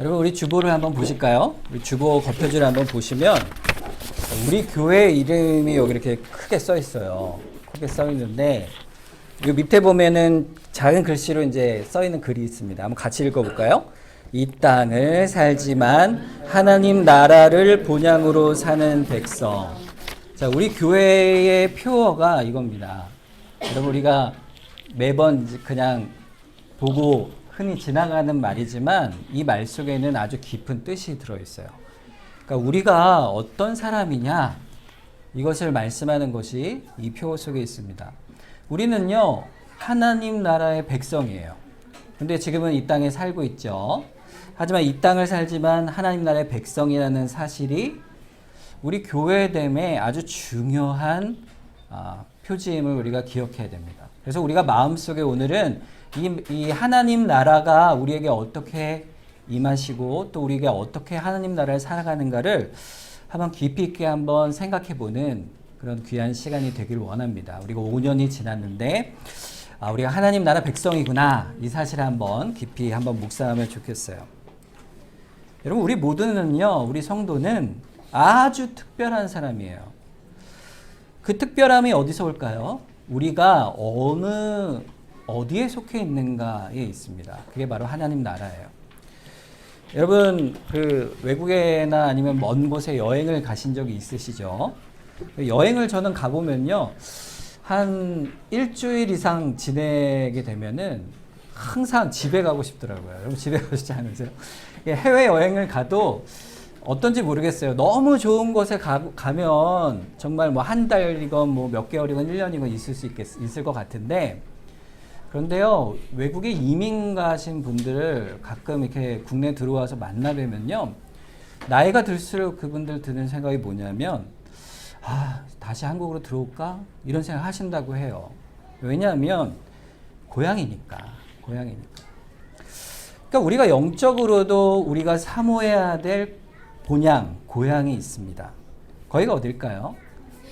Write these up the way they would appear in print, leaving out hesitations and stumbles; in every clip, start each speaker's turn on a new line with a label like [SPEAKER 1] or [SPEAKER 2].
[SPEAKER 1] 여러분 우리 주보를 한번 보실까요? 우리 주보 겉표지를 한번 보시면 우리 교회 이름이 여기 이렇게 크게 써 있어요. 크게 써 있는데 이 밑에 보면은 작은 글씨로 이제 써 있는 글이 있습니다. 한번 같이 읽어볼까요? 이 땅을 살지만 하나님 나라를 본향으로 사는 백성. 자, 우리 교회의 표어가 이겁니다. 여러분 우리가 매번 그냥 보고 흔히 지나가는 말이지만 이 말 속에는 아주 깊은 뜻이 들어있어요. 그러니까 우리가 어떤 사람이냐 이것을 말씀하는 것이 이 표어 속에 있습니다. 우리는요 하나님 나라의 백성이에요. 근데 지금은 이 땅에 살고 있죠. 하지만 이 땅을 살지만 하나님 나라의 백성이라는 사실이 우리 교회됨에 아주 중요한 표지임을 우리가 기억해야 됩니다. 그래서 우리가 마음속에 오늘은 이 하나님 나라가 우리에게 어떻게 임하시고 또 우리에게 어떻게 하나님 나라를 살아가는가를 한번 깊이 있게 한번 생각해보는 그런 귀한 시간이 되길 원합니다. 우리가 5년이 지났는데 우리가 하나님 나라 백성이구나 이 사실을 한번 깊이 한번 묵상하면 좋겠어요. 여러분 우리 모두는요 우리 성도는 아주 특별한 사람이에요. 그 특별함이 어디서 올까요? 우리가 어디에 속해 있는가에 있습니다. 그게 바로 하나님 나라예요. 여러분 그 외국에나 아니면 먼 곳에 여행을 가신 적이 있으시죠? 여행을 저는 가보면요 한 일주일 이상 지내게 되면은 항상 집에 가고 싶더라고요. 여러분 집에 가시지 않으세요? 해외 여행을 가도 어떤지 모르겠어요. 너무 좋은 곳에 가면 정말 뭐 한 달이건 뭐 몇 개월이건 1년이건 있을 것 같은데 그런데요 외국에 이민 가신 분들을 가끔 이렇게 국내에 들어와서 만나 뵈면요 나이가 들수록 그분들 드는 생각이 뭐냐면 다시 한국으로 들어올까? 이런 생각 하신다고 해요. 왜냐하면 고향이니까. 그러니까 우리가 영적으로도 우리가 사모해야 될 본향, 고향이 있습니다. 거기가 어딜까요?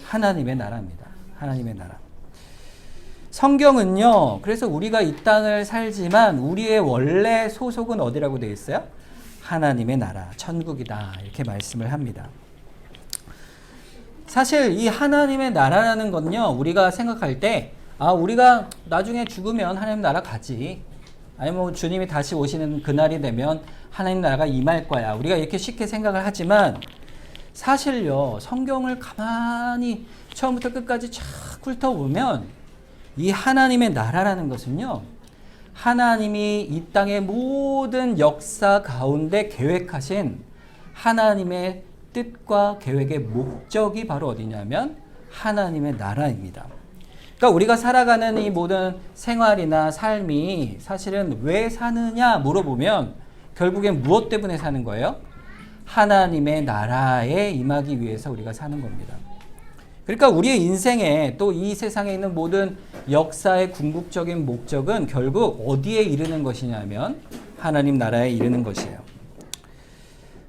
[SPEAKER 1] 하나님의 나라입니다. 하나님의 나라. 성경은요, 그래서 우리가 이 땅을 살지만 우리의 원래 소속은 어디라고 되어 있어요? 하나님의 나라, 천국이다. 이렇게 말씀을 합니다. 사실 이 하나님의 나라라는 건요, 우리가 생각할 때, 우리가 나중에 죽으면 하나님 나라 가지. 아니면 뭐 주님이 다시 오시는 그날이 되면 하나님 나라가 임할 거야. 우리가 이렇게 쉽게 생각을 하지만 사실요, 성경을 가만히 처음부터 끝까지 쫙 훑어보면 이 하나님의 나라라는 것은요, 하나님이 이 땅의 모든 역사 가운데 계획하신 하나님의 뜻과 계획의 목적이 바로 어디냐면 하나님의 나라입니다. 그러니까 우리가 살아가는 이 모든 생활이나 삶이 사실은 왜 사느냐 물어보면 결국엔 무엇 때문에 사는 거예요? 하나님의 나라에 임하기 위해서 우리가 사는 겁니다. 그러니까 우리의 인생에 또 이 세상에 있는 모든 역사의 궁극적인 목적은 결국 어디에 이르는 것이냐면 하나님 나라에 이르는 것이에요.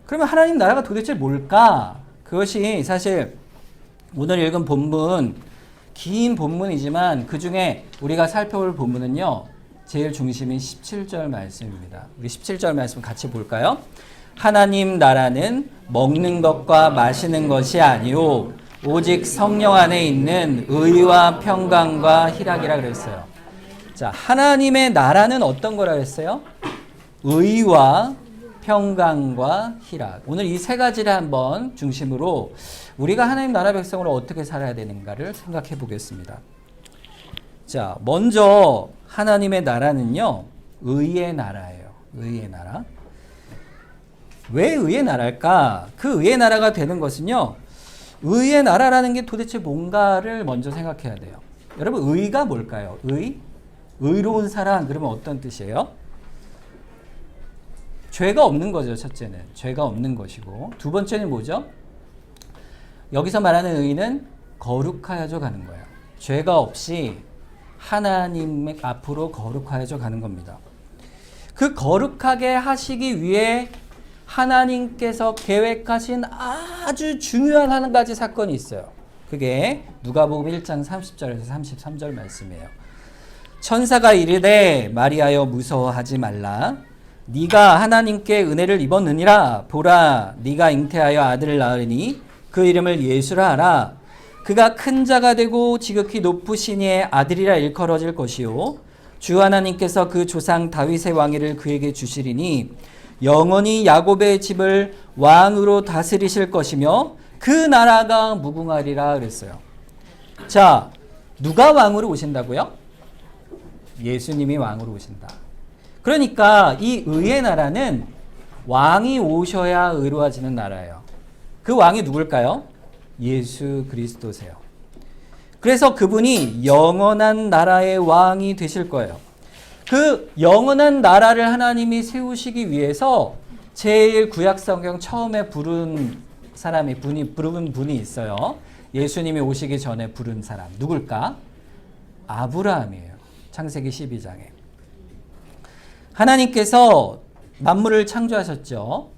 [SPEAKER 1] 그러면 하나님 나라가 도대체 뭘까? 그것이 사실 오늘 읽은 본문, 긴 본문이지만 그 중에 우리가 살펴볼 본문은요, 제일 중심인 17절 말씀입니다. 우리 17절 말씀 같이 볼까요? 하나님 나라는 먹는 것과 마시는 것이 아니오 오직 성령 안에 있는 의와 평강과 희락이라 그랬어요. 자, 하나님의 나라는 어떤 거라 그랬어요? 의와 평강과 희락. 오늘 이 세 가지를 한번 중심으로 우리가 하나님 나라 백성으로 어떻게 살아야 되는가를 생각해 보겠습니다. 자, 먼저 하나님의 나라는요, 의의 나라예요. 의의 나라. 왜 의의 나라일까? 그 의의 나라가 되는 것은요, 의의 나라라는 게 도대체 뭔가를 먼저 생각해야 돼요. 여러분, 의가 뭘까요? 의로운 사람, 그러면 어떤 뜻이에요? 죄가 없는 거죠, 첫째는. 죄가 없는 것이고. 두 번째는 뭐죠? 여기서 말하는 의는 거룩하여져 가는 거예요. 죄가 없이 하나님 앞으로 거룩하여져 가는 겁니다. 그 거룩하게 하시기 위해 하나님께서 계획하신 아주 중요한 한 가지 사건이 있어요. 그게 누가복음 1장 30절에서 33절 말씀이에요. 천사가 이르되 마리아여 무서워하지 말라. 네가 하나님께 은혜를 입었느니라. 보라, 네가 잉태하여 아들을 낳으니 그 이름을 예수라 하라. 그가 큰 자가 되고 지극히 높으신 이의 아들이라 일컬어질 것이요 주 하나님께서 그 조상 다윗의 왕위를 그에게 주시리니 영원히 야곱의 집을 왕으로 다스리실 것이며 그 나라가 무궁하리라 그랬어요. 자, 누가 왕으로 오신다고요? 예수님이 왕으로 오신다. 그러니까 이 의의 나라는 왕이 오셔야 의로워지는 나라예요. 그 왕이 누굴까요? 예수 그리스도세요. 그래서 그분이 영원한 나라의 왕이 되실 거예요. 그 영원한 나라를 하나님이 세우시기 위해서 제일 구약성경 처음에 부른 분이 있어요. 예수님이 오시기 전에 부른 사람 누굴까? 아브라함이에요. 창세기 12장에. 하나님께서 만물을 창조하셨죠.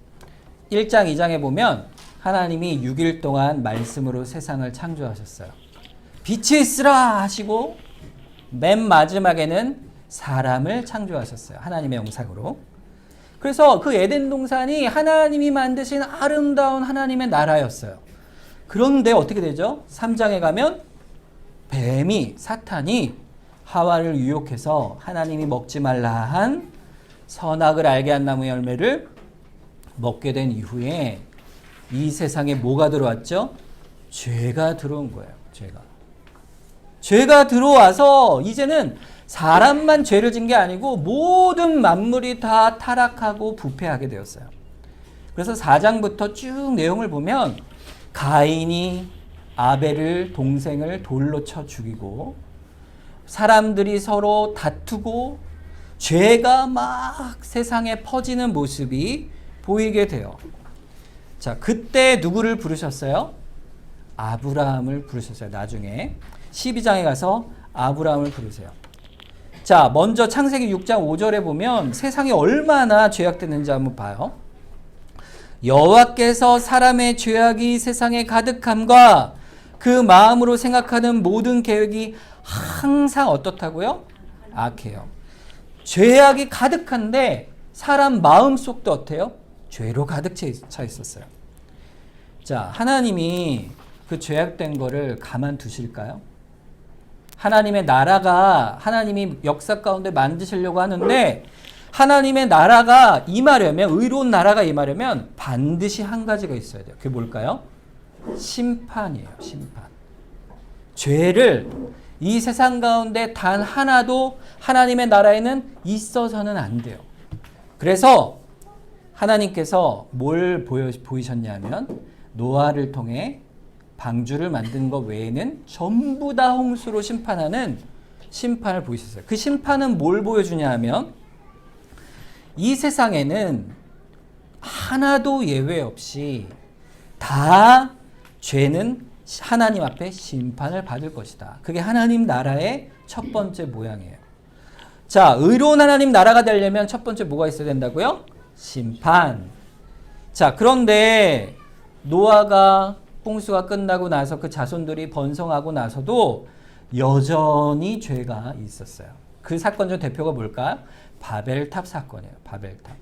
[SPEAKER 1] 1장 2장에 보면 하나님이 6일 동안 말씀으로 세상을 창조하셨어요. 빛이 있으라 하시고 맨 마지막에는 사람을 창조하셨어요. 하나님의 영상으로. 그래서 그 에덴 동산이 하나님이 만드신 아름다운 하나님의 나라였어요. 그런데 어떻게 되죠? 3장에 가면 뱀이 사탄이 하와를 유혹해서 하나님이 먹지 말라 한 선악을 알게 한 나무 열매를 먹게 된 이후에 이 세상에 뭐가 들어왔죠? 죄가 들어온 거예요. 죄가 들어와서 이제는 사람만 죄를 진 게 아니고 모든 만물이 다 타락하고 부패하게 되었어요. 그래서 4장부터 쭉 내용을 보면 가인이 아벨을 동생을 돌로 쳐 죽이고 사람들이 서로 다투고 죄가 막 세상에 퍼지는 모습이 보이게 돼요. 자, 그때 누구를 부르셨어요? 아브라함을 부르셨어요. 나중에 12장에 가서 아브라함을 부르세요. 자, 먼저 창세기 6장 5절에 보면 세상이 얼마나 죄악됐는지 한번 봐요. 여호와께서 사람의 죄악이 세상에 가득함과 그 마음으로 생각하는 모든 계획이 항상 어떻다고요? 악해요. 죄악이 가득한데 사람 마음속도 어때요? 죄로 가득 차 있었어요. 자, 하나님이 그 죄악된 거를 가만 두실까요? 하나님의 나라가 하나님이 역사 가운데 만드시려고 하는데 하나님의 나라가 임하려면 의로운 나라가 임하려면 반드시 한 가지가 있어야 돼요. 그게 뭘까요? 심판이에요. 심판. 죄를 이 세상 가운데 단 하나도 하나님의 나라에는 있어서는 안 돼요. 그래서 하나님께서 뭘 보이셨냐면 노아를 통해 방주를 만든 것 외에는 전부 다 홍수로 심판하는 심판을 보이셨어요. 그 심판은 뭘 보여주냐 하면 이 세상에는 하나도 예외 없이 다 죄는 하나님 앞에 심판을 받을 것이다. 그게 하나님 나라의 첫 번째 모양이에요. 자, 의로운 하나님 나라가 되려면 첫 번째 뭐가 있어야 된다고요? 심판. 자, 그런데 노아가 홍수가 끝나고 나서 그 자손들이 번성하고 나서도 여전히 죄가 있었어요. 그 사건 중 대표가 뭘까요? 바벨탑 사건이에요. 바벨탑.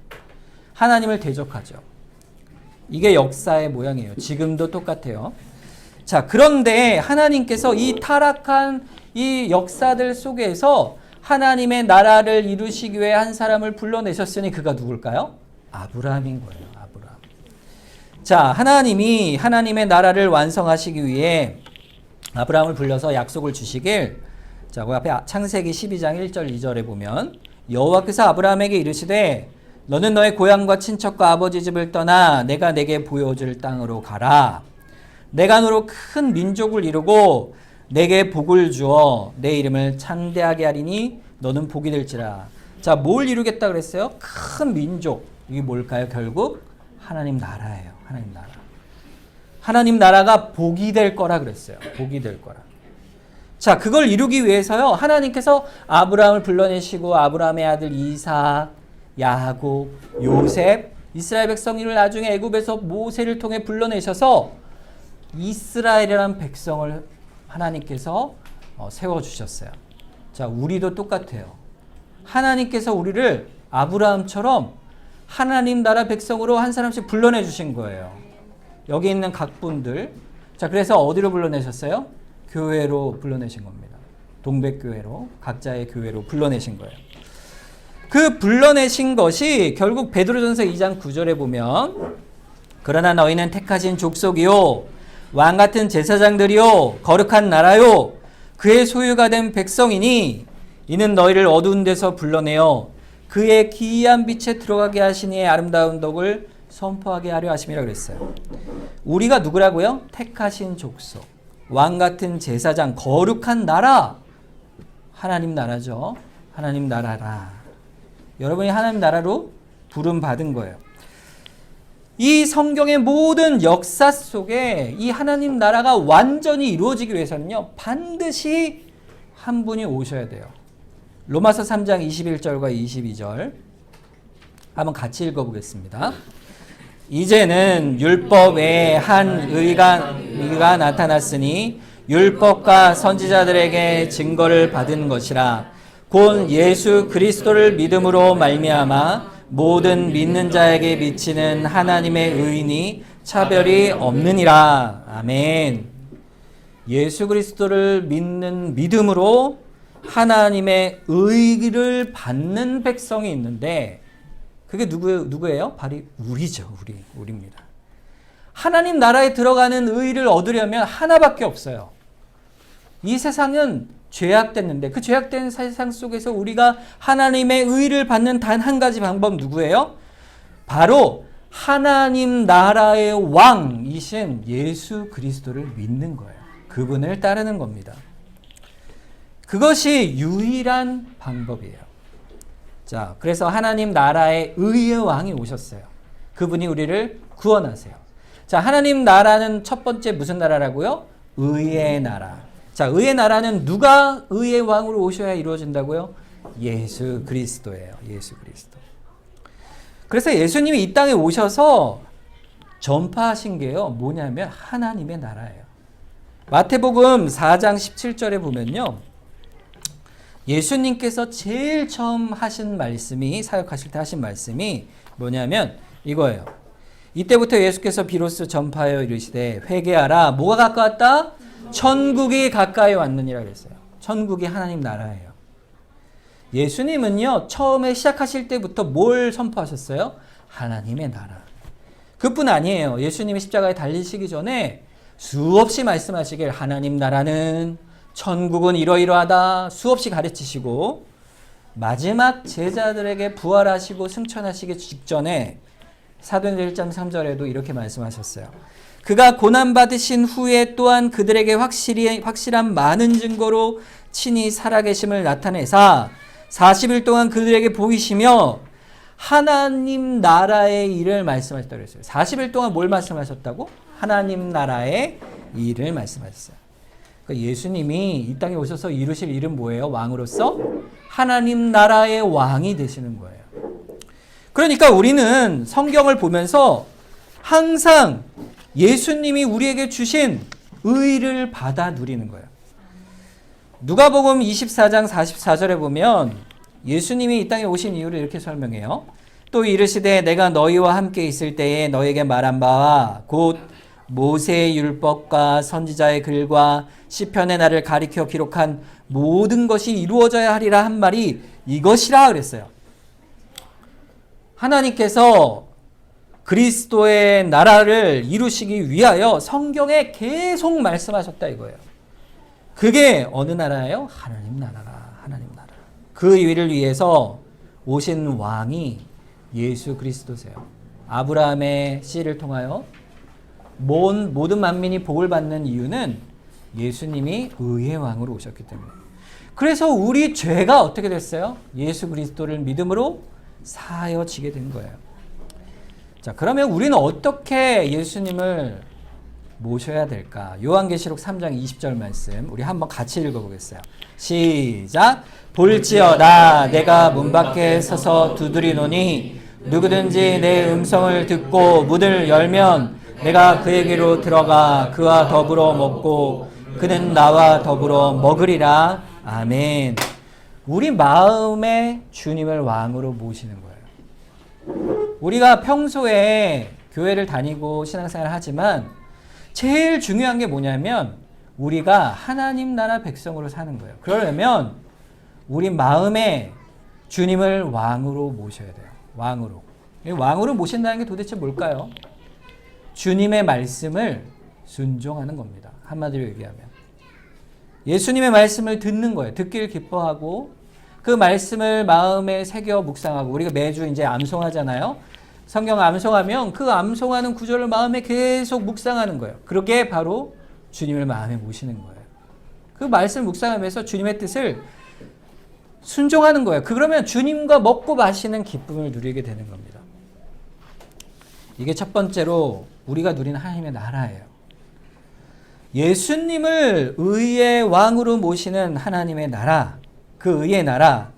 [SPEAKER 1] 하나님을 대적하죠. 이게 역사의 모양이에요. 지금도 똑같아요. 자, 그런데 하나님께서 이 타락한 이 역사들 속에서 하나님의 나라를 이루시기 위해 한 사람을 불러내셨으니 그가 누굴까요? 아브라함인 거예요. 아브라함. 자, 하나님이 하나님의 나라를 완성하시기 위해 아브라함을 불러서 약속을 주시길, 자, 그 앞에 창세기 12장 1절 2절에 보면 여호와께서 아브라함에게 이르시되 너는 너의 고향과 친척과 아버지 집을 떠나 내가 내게 보여줄 땅으로 가라. 내가 너로 큰 민족을 이루고 내게 복을 주어 내 이름을 창대하게 하리니 너는 복이 될지라. 자, 뭘 이루겠다 그랬어요? 큰 민족. 이게 뭘까요? 결국 하나님 나라예요. 하나님 나라. 하나님 나라가 복이 될 거라 그랬어요. 복이 될 거라. 자, 그걸 이루기 위해서요, 하나님께서 아브라함을 불러내시고 아브라함의 아들 이삭, 야곱, 요셉, 이스라엘 백성을 나중에 애굽에서 모세를 통해 불러내셔서 이스라엘이라는 백성을 하나님께서 세워주셨어요. 자, 우리도 똑같아요. 하나님께서 우리를 아브라함처럼 하나님 나라 백성으로 한 사람씩 불러내 주신 거예요. 여기 있는 각 분들. 자, 그래서 어디로 불러내셨어요? 교회로 불러내신 겁니다. 동백교회로, 각자의 교회로 불러내신 거예요. 그 불러내신 것이 결국 베드로전서 2장 9절에 보면 그러나 너희는 택하신 족속이요 왕같은 제사장들이요 거룩한 나라요 그의 소유가 된 백성이니 이는 너희를 어두운 데서 불러내어 그의 기이한 빛에 들어가게 하시니 아름다운 덕을 선포하게 하려 하심이라 그랬어요. 우리가 누구라고요? 택하신 족속, 왕같은 제사장, 거룩한 나라. 하나님 나라죠. 하나님 나라라. 여러분이 하나님 나라로 부름받은 거예요. 이 성경의 모든 역사 속에 이 하나님 나라가 완전히 이루어지기 위해서는요, 반드시 한 분이 오셔야 돼요. 로마서 3장 21절과 22절 한번 같이 읽어보겠습니다. 이제는 율법 외에 한 의가 나타났으니 율법과 선지자들에게 증거를 받은 것이라 곧 예수 그리스도를 믿음으로 말미암아 모든 믿는 자에게 미치는 하나님의 의인이 차별이 없느니라. 아멘. 예수 그리스도를 믿는 믿음으로 하나님의 의를 받는 백성이 있는데 그게 누구예요? 바로 우리죠. 우리입니다. 하나님 나라에 들어가는 의를 얻으려면 하나밖에 없어요. 이 세상은 죄악됐는데 그 죄악된 세상 속에서 우리가 하나님의 의를 받는 단 한 가지 방법 누구예요? 바로 하나님 나라의 왕이신 예수 그리스도를 믿는 거예요. 그분을 따르는 겁니다. 그것이 유일한 방법이에요. 자, 그래서 하나님 나라의 의의 왕이 오셨어요. 그분이 우리를 구원하세요. 자, 하나님 나라는 첫 번째 무슨 나라라고요? 의의 나라. 자, 의의 나라는 누가 의의 왕으로 오셔야 이루어진다고요? 예수 그리스도예요. 예수 그리스도. 그래서 예수님이 이 땅에 오셔서 전파하신 게요. 뭐냐면 하나님의 나라예요. 마태복음 4장 17절에 보면요. 예수님께서 제일 처음 하신 말씀이 사역하실 때 하신 말씀이 뭐냐면 이거예요. 이때부터 예수께서 비로소 전파하여 이르시되 회개하라. 뭐가 가까웠다? 천국이 가까이 왔느니라 그랬어요. 천국이 하나님 나라예요. 예수님은요, 처음에 시작하실 때부터 뭘 선포하셨어요? 하나님의 나라. 그뿐 아니에요. 예수님이 십자가에 달리시기 전에 수없이 말씀하시길 하나님 나라는 천국은 이러이러하다 수없이 가르치시고 마지막 제자들에게 부활하시고 승천하시기 직전에 사도행전 1장 3절에도 이렇게 말씀하셨어요. 그가 고난받으신 후에 또한 그들에게 확실한 많은 증거로 친히 살아계심을 나타내사 40일 동안 그들에게 보이시며 하나님 나라의 일을 말씀하셨다고 그랬어요. 40일 동안 뭘 말씀하셨다고? 하나님 나라의 일을 말씀하셨어요. 그러니까 예수님이 이 땅에 오셔서 이루실 일은 뭐예요? 왕으로서 하나님 나라의 왕이 되시는 거예요. 그러니까 우리는 성경을 보면서 항상 예수님이 우리에게 주신 의를 받아 누리는 거예요. 누가복음 24장 44절에 보면 예수님이 이 땅에 오신 이유를 이렇게 설명해요. 또 이르시되 내가 너희와 함께 있을 때에 너희에게 말한 바와 곧 모세의 율법과 선지자의 글과 시편의 나를 가리켜 기록한 모든 것이 이루어져야 하리라 한 말이 이것이라 그랬어요. 하나님께서 그리스도의 나라를 이루시기 위하여 성경에 계속 말씀하셨다 이거예요. 그게 어느 나라예요? 하나님 나라라. 하나님 나라. 그 일을 위해서 오신 왕이 예수 그리스도세요. 아브라함의 씨를 통하여 모든 만민이 복을 받는 이유는 예수님이 의의 왕으로 오셨기 때문에. 그래서 우리 죄가 어떻게 됐어요? 예수 그리스도를 믿음으로 사하여지게 된 거예요. 자, 그러면 우리는 어떻게 예수님을 모셔야 될까? 요한계시록 3장 20절 말씀 우리 한번 같이 읽어보겠어요. 시작. 볼지어다 내가 문 밖에 서서 두드리노니 누구든지 내 음성을 듣고 문을 열면 내가 그에게로 들어가 그와 더불어 먹고 그는 나와 더불어 먹으리라. 아멘. 우리 마음에 주님을 왕으로 모시는 거예요. 우리가 평소에 교회를 다니고 신앙생활을 하지만 제일 중요한 게 뭐냐면 우리가 하나님 나라 백성으로 사는 거예요. 그러려면 우리 마음에 주님을 왕으로 모셔야 돼요. 왕으로. 왕으로 모신다는 게 도대체 뭘까요? 주님의 말씀을 순종하는 겁니다. 한마디로 얘기하면. 예수님의 말씀을 듣는 거예요. 듣기를 기뻐하고 그 말씀을 마음에 새겨 묵상하고 우리가 매주 이제 암송하잖아요. 성경 암송하면 그 암송하는 구절을 마음에 계속 묵상하는 거예요. 그게 바로 주님을 마음에 모시는 거예요. 그 말씀을 묵상하면서 주님의 뜻을 순종하는 거예요. 그러면 주님과 먹고 마시는 기쁨을 누리게 되는 겁니다. 이게 첫 번째로 우리가 누리는 하나님의 나라예요. 예수님을 의의 왕으로 모시는 하나님의 나라, 그 의의 나라,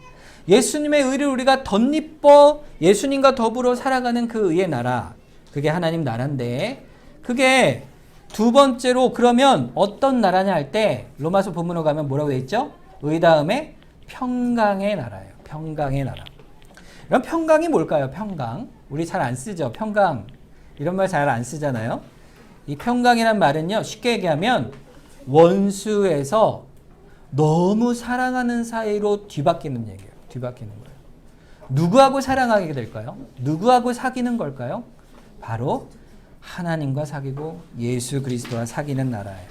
[SPEAKER 1] 예수님의 의를 우리가 덧입어 예수님과 더불어 살아가는 그 의의 나라, 그게 하나님 나라인데 그게 두 번째로 그러면 어떤 나라냐 할 때 로마서 본문으로 가면 뭐라고 되어 있죠? 의 다음에 평강의 나라예요. 평강의 나라. 그럼 평강이 뭘까요? 평강. 우리 잘 안 쓰죠. 평강. 이런 말 잘 안 쓰잖아요. 이 평강이란 말은요. 쉽게 얘기하면 원수에서 너무 사랑하는 사이로 뒤바뀌는 얘기예요. 뒤바뀌는 거예요. 누구하고 사랑하게 될까요? 누구하고 사귀는 걸까요? 바로 하나님과 사귀고 예수 그리스도와 사귀는 나라예요.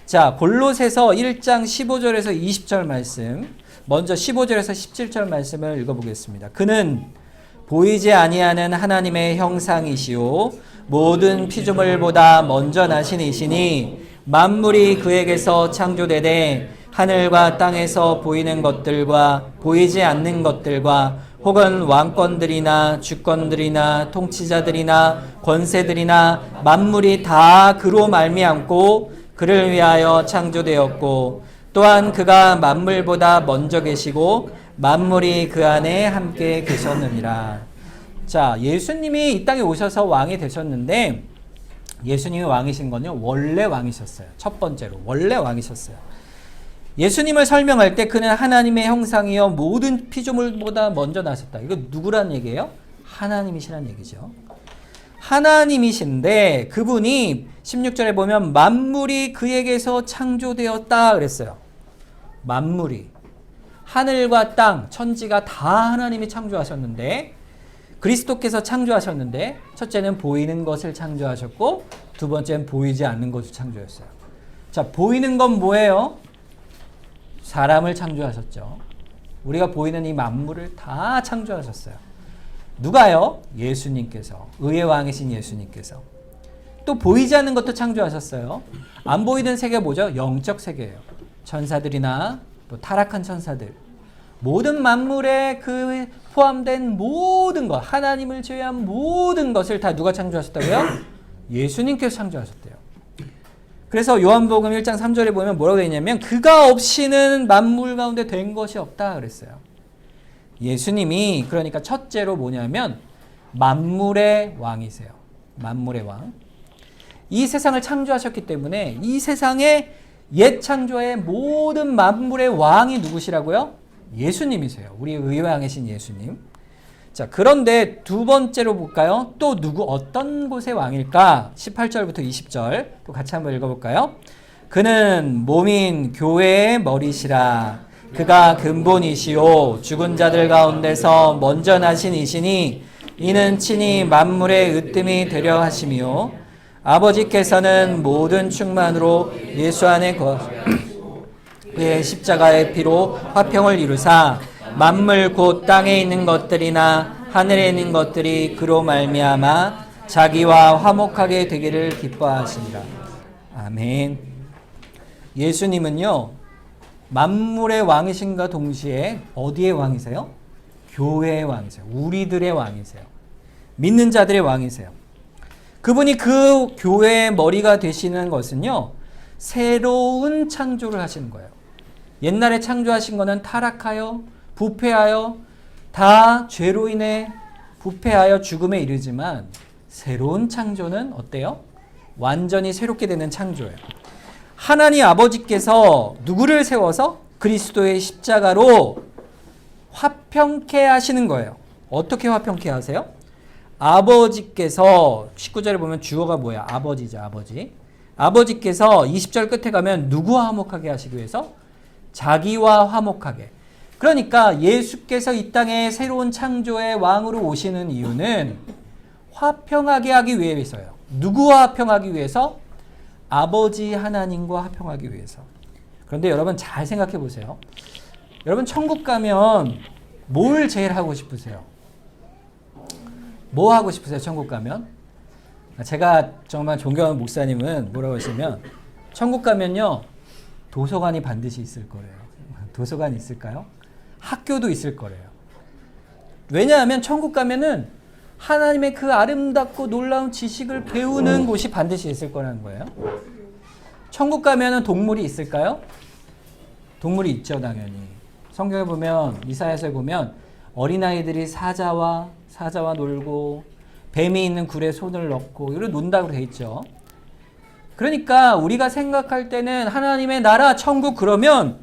[SPEAKER 1] 자, 골로새서 1장 15절에서 20절 말씀, 먼저 15절에서 17절 말씀을 읽어보겠습니다. 그는 보이지 아니하는 하나님의 형상이시오 모든 피조물보다 먼저 나신 이시니 만물이 그에게서 창조되되 하늘과 땅에서 보이는 것들과 보이지 않는 것들과 혹은 왕권들이나 주권들이나 통치자들이나 권세들이나 만물이 다 그로 말미암고 그를 위하여 창조되었고 또한 그가 만물보다 먼저 계시고 만물이 그 안에 함께 계셨느니라. 자, 예수님이 이 땅에 오셔서 왕이 되셨는데 예수님이 왕이신 건요 원래 왕이셨어요. 첫 번째로 원래 왕이셨어요. 예수님을 설명할 때 그는 하나님의 형상이요 모든 피조물보다 먼저 나셨다. 이거 누구란 얘기예요? 하나님이시란 얘기죠. 하나님이신데 그분이 16절에 보면 만물이 그에게서 창조되었다 그랬어요. 만물이. 하늘과 땅, 천지가 다 하나님이 창조하셨는데 그리스도께서 창조하셨는데 첫째는 보이는 것을 창조하셨고 두 번째는 보이지 않는 것을 창조했어요. 자, 보이는 건 뭐예요? 사람을 창조하셨죠. 우리가 보이는 이 만물을 다 창조하셨어요. 누가요? 예수님께서. 의의 왕이신 예수님께서. 또 보이지 않는 것도 창조하셨어요. 안 보이는 세계 뭐죠? 영적 세계예요. 천사들이나 또 타락한 천사들. 모든 만물에 그 포함된 모든 것, 하나님을 제외한 모든 것을 다 누가 창조하셨다고요? 예수님께서 창조하셨대요. 그래서 요한복음 1장 3절에 보면 뭐라고 되어 있냐면 그가 없이는 만물 가운데 된 것이 없다 그랬어요. 예수님이 그러니까 첫째로 뭐냐면 만물의 왕이세요. 만물의 왕. 이 세상을 창조하셨기 때문에 이 세상의 옛 창조의 모든 만물의 왕이 누구시라고요? 예수님이세요. 우리 의왕이신 예수님. 자, 그런데 두 번째로 볼까요? 또 누구 어떤 곳의 왕일까? 18절부터 20절 또 같이 한번 읽어볼까요? 그는 몸인 교회의 머리시라. 그가 근본이시오 죽은 자들 가운데서 먼저 나신 이시니 이는 친히 만물의 으뜸이 되려 하심이요 아버지께서는 모든 충만으로 예수 안에 그의 십자가의 피로 화평을 이루사 만물 곧 땅에 있는 것들이나 하늘에 있는 것들이 그로 말미암아 자기와 화목하게 되기를 기뻐하시니라. 아멘. 예수님은요 만물의 왕이신가 동시에 어디의 왕이세요? 교회의 왕이세요. 우리들의 왕이세요. 믿는 자들의 왕이세요. 그분이 그 교회의 머리가 되시는 것은요 새로운 창조를 하시는 거예요. 옛날에 창조하신 거는 타락하여 부패하여 다 죄로 인해 부패하여 죽음에 이르지만 새로운 창조는 어때요? 완전히 새롭게 되는 창조예요. 하나님 아버지께서 누구를 세워서 그리스도의 십자가로 화평케 하시는 거예요. 어떻게 화평케 하세요? 아버지께서 19절에 보면 주어가 뭐야? 아버지죠, 아버지. 아버지께서 20절 끝에 가면 누구와 화목하게 하시기 위해서? 자기와 화목하게. 그러니까 예수께서 이 땅에 새로운 창조의 왕으로 오시는 이유는 화평하게 하기 위해서요. 누구와 화평하기 위해서? 아버지 하나님과 화평하기 위해서. 그런데 여러분 잘 생각해 보세요. 여러분 천국 가면 뭘 제일 하고 싶으세요? 뭐 하고 싶으세요? 천국 가면? 제가 정말 존경하는 목사님은 뭐라고 하시면 천국 가면요 도서관이 반드시 있을 거래요. 도서관이 있을까요? 학교도 있을 거래요. 왜냐하면 천국 가면은 하나님의 그 아름답고 놀라운 지식을 배우는 곳이 반드시 있을 거라는 거예요. 천국 가면은 동물이 있을까요? 동물이 있죠, 당연히. 성경에 보면 이사야서에 보면 어린아이들이 사자와 놀고 뱀이 있는 굴에 손을 넣고 이런 논다고 돼 있죠. 그러니까 우리가 생각할 때는 하나님의 나라 천국 그러면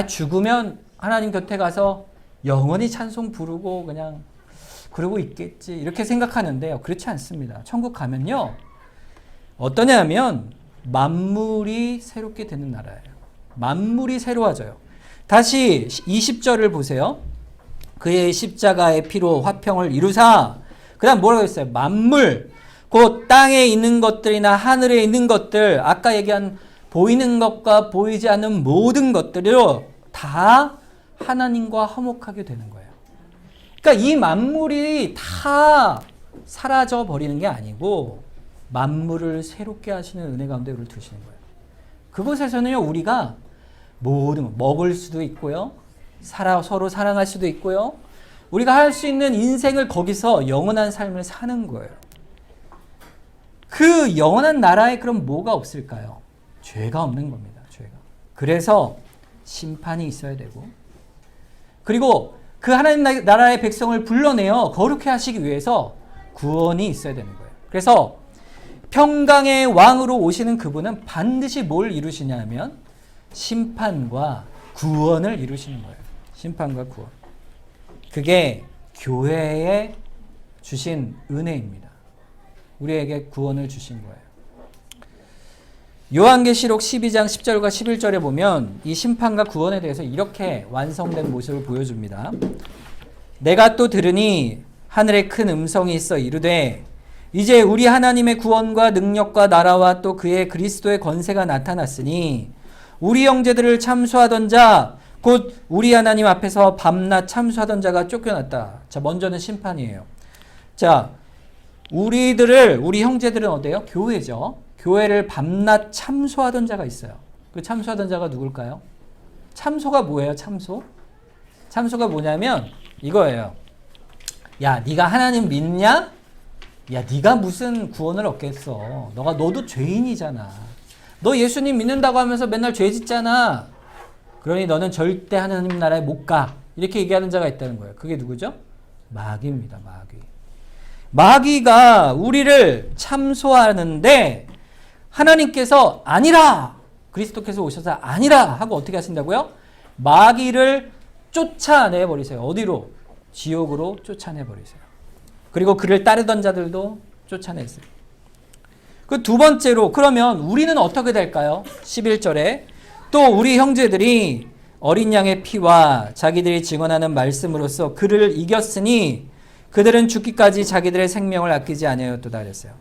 [SPEAKER 1] 죽으면 하나님 곁에 가서 영원히 찬송 부르고 그냥 그러고 있겠지 이렇게 생각하는데요. 그렇지 않습니다. 천국 가면요 어떠냐면 만물이 새롭게 되는 나라예요. 만물이 새로워져요. 다시 20절을 보세요. 그의 십자가의 피로 화평을 이루사. 그 다음 뭐라고 했어요? 만물, 곧 땅에 있는 것들이나 하늘에 있는 것들, 아까 얘기한 보이는 것과 보이지 않는 모든 것들로 다 하나님과 화목하게 되는 거예요. 그러니까 이 만물이 다 사라져 버리는 게 아니고 만물을 새롭게 하시는 은혜 가운데 우리를 두시는 거예요. 그곳에서는요 우리가 모든 먹을 수도 있고요, 서로 사랑할 수도 있고요, 우리가 할 수 있는 인생을 거기서 영원한 삶을 사는 거예요. 그 영원한 나라에 그럼 뭐가 없을까요? 죄가 없는 겁니다. 죄가. 그래서 심판이 있어야 되고, 그리고 그 하나님 나라의 백성을 불러내어 거룩해 하시기 위해서 구원이 있어야 되는 거예요. 그래서 평강의 왕으로 오시는 그분은 반드시 뭘 이루시냐면 심판과 구원을 이루시는 거예요. 심판과 구원. 그게 교회에 주신 은혜입니다. 우리에게 구원을 주신 거예요. 요한계시록 12장 10절과 11절에 보면 이 심판과 구원에 대해서 이렇게 완성된 모습을 보여줍니다. 내가 또 들으니 하늘에 큰 음성이 있어 이르되 이제 우리 하나님의 구원과 능력과 나라와 또 그의 그리스도의 권세가 나타났으니 우리 형제들을 참수하던 자 곧 우리 하나님 앞에서 밤낮 참수하던 자가 쫓겨났다. 자, 먼저는 심판이에요. 자, 우리 형제들은 어때요? 교회죠. 교회를 밤낮 참소하던 자가 있어요. 그 참소하던 자가 누굴까요? 참소가 뭐예요? 참소가 뭐냐면 이거예요. 야, 네가 하나님 믿냐? 야, 네가 무슨 구원을 얻겠어. 너도 죄인이잖아. 너 예수님 믿는다고 하면서 맨날 죄 짓잖아. 그러니 너는 절대 하나님 나라에 못 가. 이렇게 얘기하는 자가 있다는 거예요. 그게 누구죠? 마귀입니다. 마귀가 우리를 참소하는데 하나님께서 아니라, 그리스도께서 오셔서 아니라 하고 어떻게 하신다고요? 마귀를 쫓아내 버리세요. 어디로? 지옥으로 쫓아내 버리세요. 그리고 그를 따르던 자들도 쫓아냈어요. 그 두 번째로, 그러면 우리는 어떻게 될까요? 11절에 또 우리 형제들이 어린 양의 피와 자기들이 증언하는 말씀으로써 그를 이겼으니 그들은 죽기까지 자기들의 생명을 아끼지 아니하였도다 그랬어요.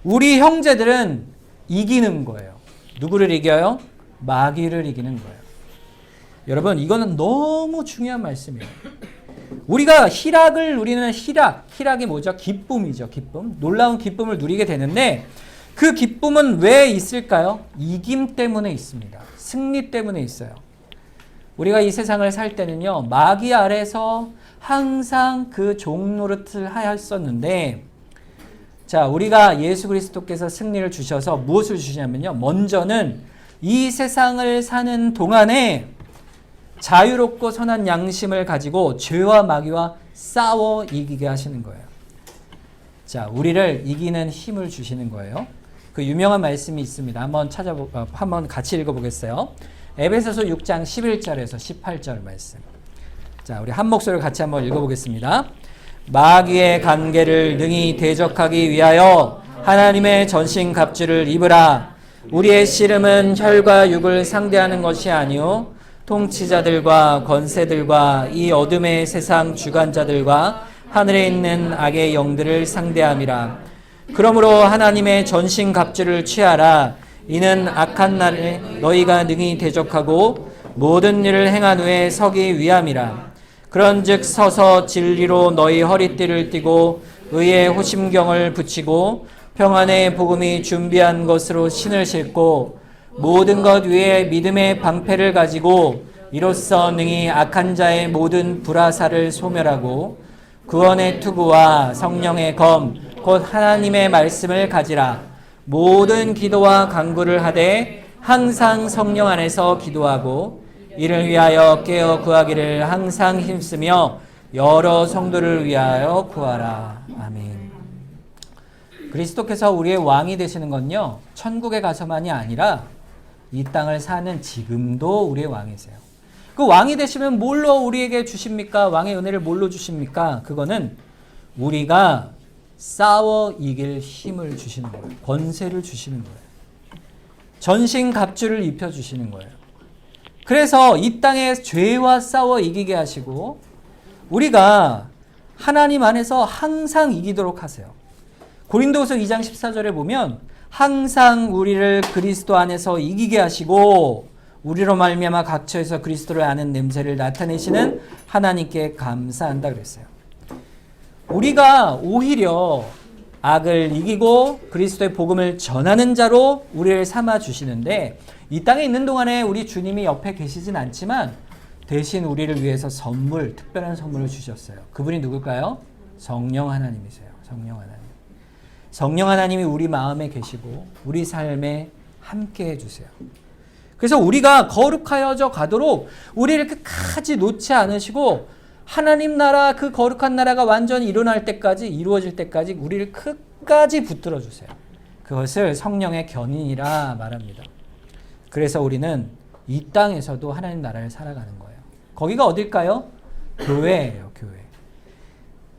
[SPEAKER 1] 우리 형제들은 이기는 거예요. 누구를 이겨요? 마귀를 이기는 거예요. 여러분, 이거는 너무 중요한 말씀이에요. 우리가 희락을 누리는 희락이 뭐죠? 기쁨이죠. 기쁨. 놀라운 기쁨을 누리게 되는데 그 기쁨은 왜 있을까요? 이김 때문에 있습니다. 승리 때문에 있어요. 우리가 이 세상을 살 때는요, 마귀 아래서 항상 그 종노릇을 하였었는데, 자, 우리가 예수 그리스도께서 승리를 주셔서 무엇을 주시냐면요, 먼저는 이 세상을 사는 동안에 자유롭고 선한 양심을 가지고 죄와 마귀와 싸워 이기게 하시는 거예요. 자, 우리를 이기는 힘을 주시는 거예요. 그 유명한 말씀이 있습니다. 한번 같이 읽어보겠어요. 에베소서 6장 11절에서 18절 말씀. 자, 우리 한 목소리로 같이 한번 읽어보겠습니다. 마귀의 관계를 능히 대적하기 위하여 하나님의 전신갑주를 입으라. 우리의 씨름은 혈과 육을 상대하는 것이 아니요 통치자들과 권세들과 이 어둠의 세상 주관자들과 하늘에 있는 악의 영들을 상대함이라. 그러므로 하나님의 전신갑주를 취하라. 이는 악한 날에 너희가 능히 대적하고 모든 일을 행한 후에 서기 위함이라. 그런즉 서서 진리로 너희 허리띠를 띠고 의의 호심경을 붙이고 평안의 복음이 준비한 것으로 신을 신고 모든 것 위에 믿음의 방패를 가지고 이로써 능히 악한 자의 모든 불화살을 소멸하고 구원의 투구와 성령의 검 곧 하나님의 말씀을 가지라. 모든 기도와 간구를 하되 항상 성령 안에서 기도하고 이를 위하여 깨어 구하기를 항상 힘쓰며 여러 성도를 위하여 구하라. 아멘. 그리스도께서 우리의 왕이 되시는 건요, 천국에 가서만이 아니라 이 땅을 사는 지금도 우리의 왕이세요. 그 왕이 되시면 뭘로 우리에게 주십니까? 왕의 은혜를 뭘로 주십니까? 그거는 우리가 싸워 이길 힘을 주시는 거예요. 권세를 주시는 거예요. 전신갑주를 입혀주시는 거예요. 그래서 이 땅에 죄와 싸워 이기게 하시고 우리가 하나님 안에서 항상 이기도록 하세요. 고린도후서 2장 14절에 보면 항상 우리를 그리스도 안에서 이기게 하시고 우리로 말미암아 각처에서 그리스도를 아는 냄새를 나타내시는 하나님께 감사한다 그랬어요. 우리가 오히려 악을 이기고 그리스도의 복음을 전하는 자로 우리를 삼아 주시는데 이 땅에 있는 동안에 우리 주님이 옆에 계시진 않지만 대신 우리를 위해서 선물, 특별한 선물을 주셨어요. 그분이 누굴까요? 성령 하나님이세요. 성령 하나님. 성령 하나님이 우리 마음에 계시고 우리 삶에 함께 해주세요. 그래서 우리가 거룩하여져 가도록 우리를 끝까지 놓지 않으시고 하나님 나라, 그 거룩한 나라가 완전히 일어날 때까지, 이루어질 때까지 우리를 끝까지 붙들어 주세요. 그것을 성령의 견인이라 말합니다. 그래서 우리는 이 땅에서도 하나님 나라를 살아가는 거예요. 거기가 어딜까요? 교회예요, 교회.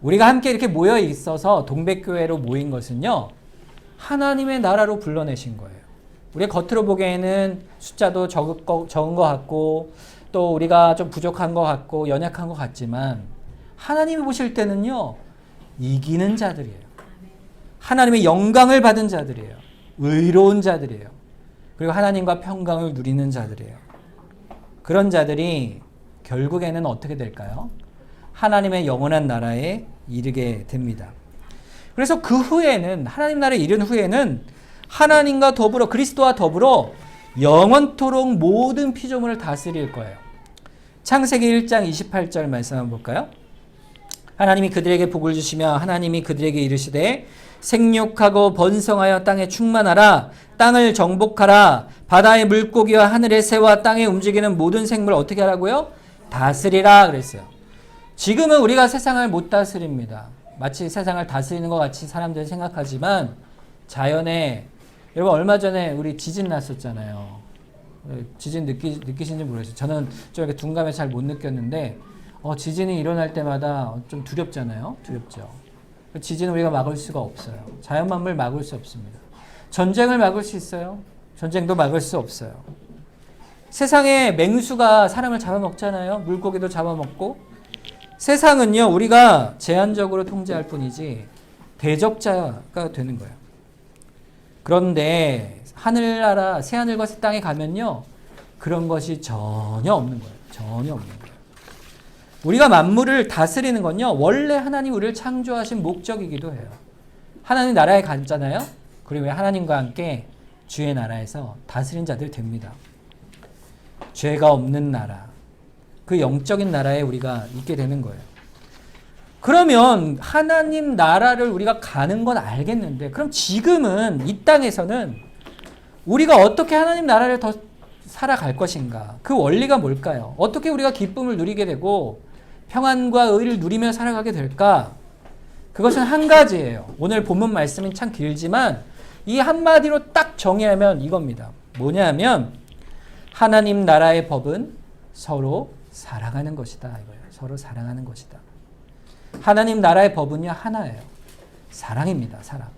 [SPEAKER 1] 우리가 함께 이렇게 모여 있어서 동백교회로 모인 것은요, 하나님의 나라로 불러내신 거예요. 우리가 겉으로 보기에는 숫자도 적은 것 같고 또 우리가 좀 부족한 것 같고 연약한 것 같지만 하나님이 보실 때는요, 이기는 자들이에요. 하나님의 영광을 받은 자들이에요. 의로운 자들이에요. 그리고 하나님과 평강을 누리는 자들이에요. 그런 자들이 결국에는 어떻게 될까요? 하나님의 영원한 나라에 이르게 됩니다. 그래서 그 후에는, 하나님 나라에 이른 후에는 하나님과 더불어, 그리스도와 더불어 영원토록 모든 피조물을 다스릴 거예요. 창세기 1장 28절 말씀 한번 볼까요? 하나님이 그들에게 복을 주시며 하나님이 그들에게 이르시되 생육하고 번성하여 땅에 충만하라. 땅을 정복하라. 바다의 물고기와 하늘의 새와 땅에 움직이는 모든 생물을 어떻게 하라고요? 다스리라 그랬어요. 지금은 우리가 세상을 못 다스립니다. 마치 세상을 다스리는 것 같이 사람들이 생각하지만 자연에, 여러분 얼마 전에 우리 지진 났었잖아요. 지진 느끼신지 모르겠어요. 저는 좀 이렇게 둔감해 잘 못 느꼈는데 지진이 일어날 때마다 좀 두렵잖아요. 두렵죠. 지진은 우리가 막을 수가 없어요. 자연 만물 막을 수 없습니다. 전쟁을 막을 수 있어요? 전쟁도 막을 수 없어요. 세상에 맹수가 사람을 잡아먹잖아요. 물고기도 잡아먹고. 세상은요, 우리가 제한적으로 통제할 뿐이지 대적자가 되는 거예요. 그런데 하늘나라, 새하늘과 새 땅에 가면요, 그런 것이 전혀 없는 거예요. 전혀 없는 거예요. 우리가 만물을 다스리는 건요, 원래 하나님 우리를 창조하신 목적이기도 해요. 하나님 나라에 갔잖아요. 그리고 하나님과 함께 주의 나라에서 다스린 자들 됩니다. 죄가 없는 나라, 그 영적인 나라에 우리가 있게 되는 거예요. 그러면 하나님 나라를 우리가 가는 건 알겠는데, 그럼 지금은 이 땅에서는 우리가 어떻게 하나님 나라를 더 살아갈 것인가? 그 원리가 뭘까요? 어떻게 우리가 기쁨을 누리게 되고 평안과 의를 누리며 살아가게 될까? 그것은 한 가지예요. 오늘 본문 말씀은 참 길지만 이 한마디로 딱 정의하면 이겁니다. 뭐냐면 하나님 나라의 법은 서로 사랑하는 것이다. 이거예요. 서로 사랑하는 것이다. 하나님 나라의 법은요 하나예요. 사랑입니다. 사랑.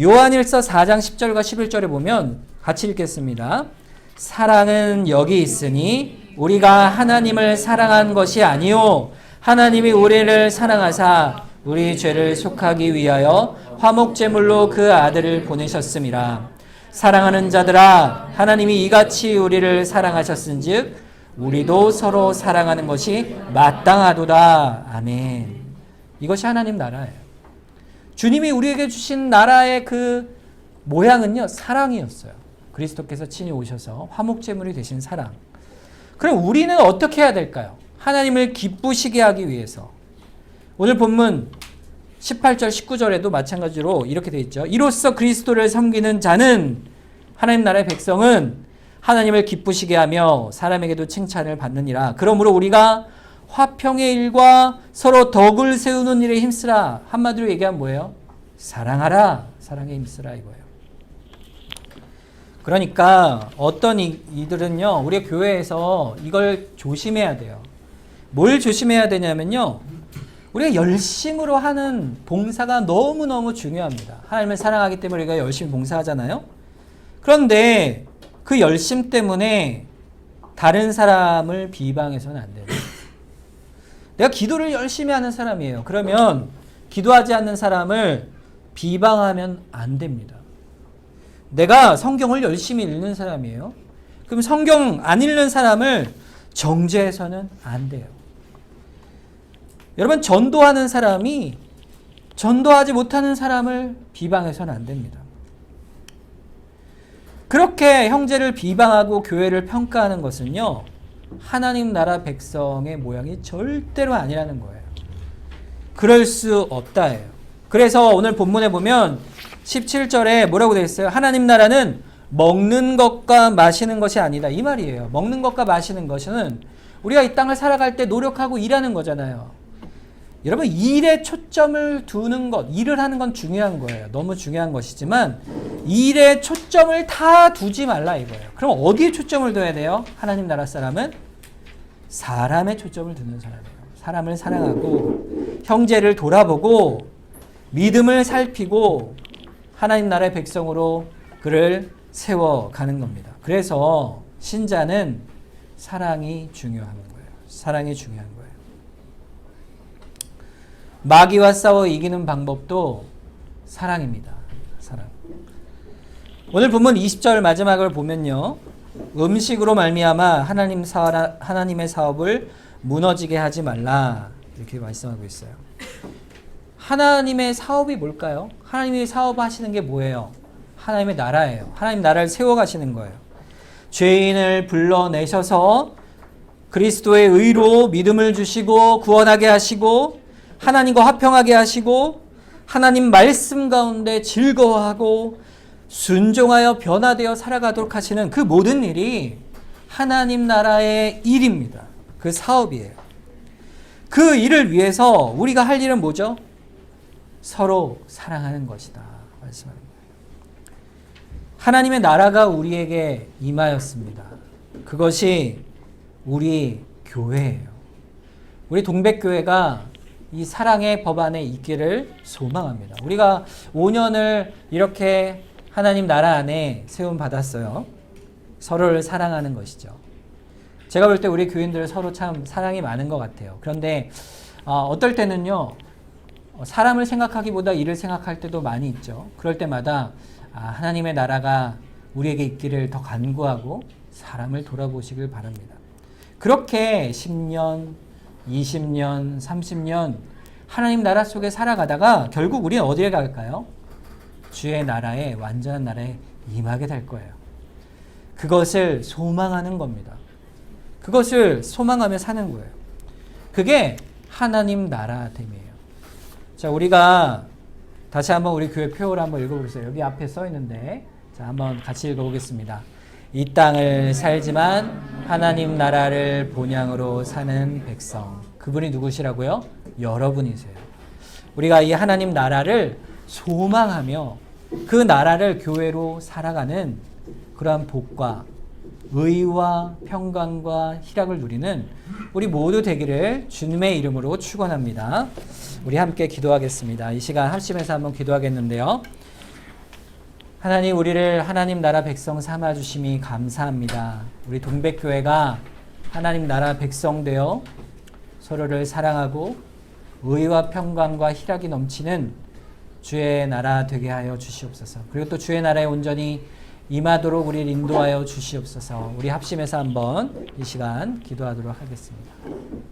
[SPEAKER 1] 요한일서 4장 10절과 11절에 보면 같이 읽겠습니다. 사랑은 여기 있으니 우리가 하나님을 사랑한 것이 아니요 하나님이 우리를 사랑하사 우리 죄를 속하기 위하여 화목제물로 그 아들을 보내셨음이라. 사랑하는 자들아 하나님이 이같이 우리를 사랑하셨은즉 우리도 서로 사랑하는 것이 마땅하도다. 아멘. 이것이 하나님 나라예요. 주님이 우리에게 주신 나라의 그 모양은요 사랑이었어요. 그리스도께서 친히 오셔서 화목제물이 되신 사랑. 그럼 우리는 어떻게 해야 될까요? 하나님을 기쁘시게 하기 위해서. 오늘 본문 18절 19절에도 마찬가지로 이렇게 되어 있죠. 이로써 그리스도를 섬기는 자는 하나님 나라의 백성은 하나님을 기쁘시게 하며 사람에게도 칭찬을 받느니라. 그러므로 우리가 화평의 일과 서로 덕을 세우는 일에 힘쓰라. 한마디로 얘기하면 뭐예요? 사랑하라. 사랑에 힘쓰라 이거예요. 그러니까 어떤 이들은요 우리 교회에서 이걸 조심해야 돼요. 뭘 조심해야 되냐면요 우리가 열심으로 하는 봉사가 너무너무 중요합니다. 하나님을 사랑하기 때문에 우리가 열심히 봉사하잖아요. 그런데 그 열심 때문에 다른 사람을 비방해서는 안 돼요. 내가 기도를 열심히 하는 사람이에요. 그러면 기도하지 않는 사람을 비방하면 안 됩니다. 내가 성경을 열심히 읽는 사람이에요. 그럼 성경 안 읽는 사람을 정죄해서는 안 돼요. 여러분 전도하는 사람이 전도하지 못하는 사람을 비방해서는 안 됩니다. 그렇게 형제를 비방하고 교회를 평가하는 것은요 하나님 나라 백성의 모양이 절대로 아니라는 거예요. 그럴 수 없다예요. 그래서 오늘 본문에 보면 17절에 뭐라고 되어 있어요? 하나님 나라는 먹는 것과 마시는 것이 아니다 이 말이에요. 먹는 것과 마시는 것은 우리가 이 땅을 살아갈 때 노력하고 일하는 거잖아요. 여러분 일에 초점을 두는 것, 일을 하는 건 중요한 거예요. 너무 중요한 것이지만 일에 초점을 다 두지 말라 이거예요. 그럼 어디에 초점을 둬야 돼요? 하나님 나라 사람은 사람에 초점을 두는 사람이에요. 사람을 사랑하고 형제를 돌아보고 믿음을 살피고 하나님 나라의 백성으로 그를 세워가는 겁니다. 그래서 신자는 사랑이 중요한 거예요. 사랑이 중요한 거예요. 마귀와 싸워 이기는 방법도 사랑입니다. 사랑. 오늘 본문 20절 마지막을 보면요. 음식으로 말미암아 하나님의 사업을 무너지게 하지 말라. 이렇게 말씀하고 있어요. 하나님의 사업이 뭘까요? 하나님이 사업하시는 게 뭐예요? 하나님의 나라예요. 하나님 나라를 세워가시는 거예요. 죄인을 불러내셔서 그리스도의 의로 믿음을 주시고 구원하게 하시고 하나님과 화평하게 하시고 하나님 말씀 가운데 즐거워하고 순종하여 변화되어 살아가도록 하시는 그 모든 일이 하나님 나라의 일입니다. 그 사업이에요. 그 일을 위해서 우리가 할 일은 뭐죠? 서로 사랑하는 것이다. 말씀하는 거예요. 하나님의 나라가 우리에게 임하였습니다. 그것이 우리 교회예요. 우리 동백교회가 이 사랑의 법 안에 있기를 소망합니다. 우리가 5년을 이렇게 하나님 나라 안에 세움 받았어요. 서로를 사랑하는 것이죠. 제가 볼 때 우리 교인들 서로 참 사랑이 많은 것 같아요. 그런데 어떨 때는요. 사람을 생각하기보다 일을 생각할 때도 많이 있죠. 그럴 때마다 하나님의 나라가 우리에게 있기를 더 간구하고 사람을 돌아보시길 바랍니다. 그렇게 10년, 20년, 30년 하나님 나라 속에 살아가다가 결국 우리는 어디에 갈까요? 주의 나라에, 완전한 나라에 임하게 될 거예요. 그것을 소망하는 겁니다. 그것을 소망하며 사는 거예요. 그게 하나님 나라됨이에요. 자, 우리가 다시 한번 우리 교회 표어를 한번 읽어보겠어요. 여기 앞에 써 있는데, 자, 한번 같이 읽어보겠습니다. 이 땅을 살지만 하나님 나라를 본향으로 사는 백성. 그분이 누구시라고요? 여러분이세요. 우리가 이 하나님 나라를 소망하며 그 나라를 교회로 살아가는 그러한 복과 의와 평강과 희락을 누리는 우리 모두 되기를 주님의 이름으로 축원합니다. 우리 함께 기도하겠습니다. 이 시간 합심해서 한번 기도하겠는데요. 하나님, 우리를 하나님 나라 백성 삼아 주심이 감사합니다. 우리 동백교회가 하나님 나라 백성 되어 서로를 사랑하고 의와 평강과 희락이 넘치는 주의 나라 되게 하여 주시옵소서. 그리고 또 주의 나라에 온전히 임하도록 우리를 인도하여 주시옵소서. 우리 합심해서 한번 이 시간 기도하도록 하겠습니다.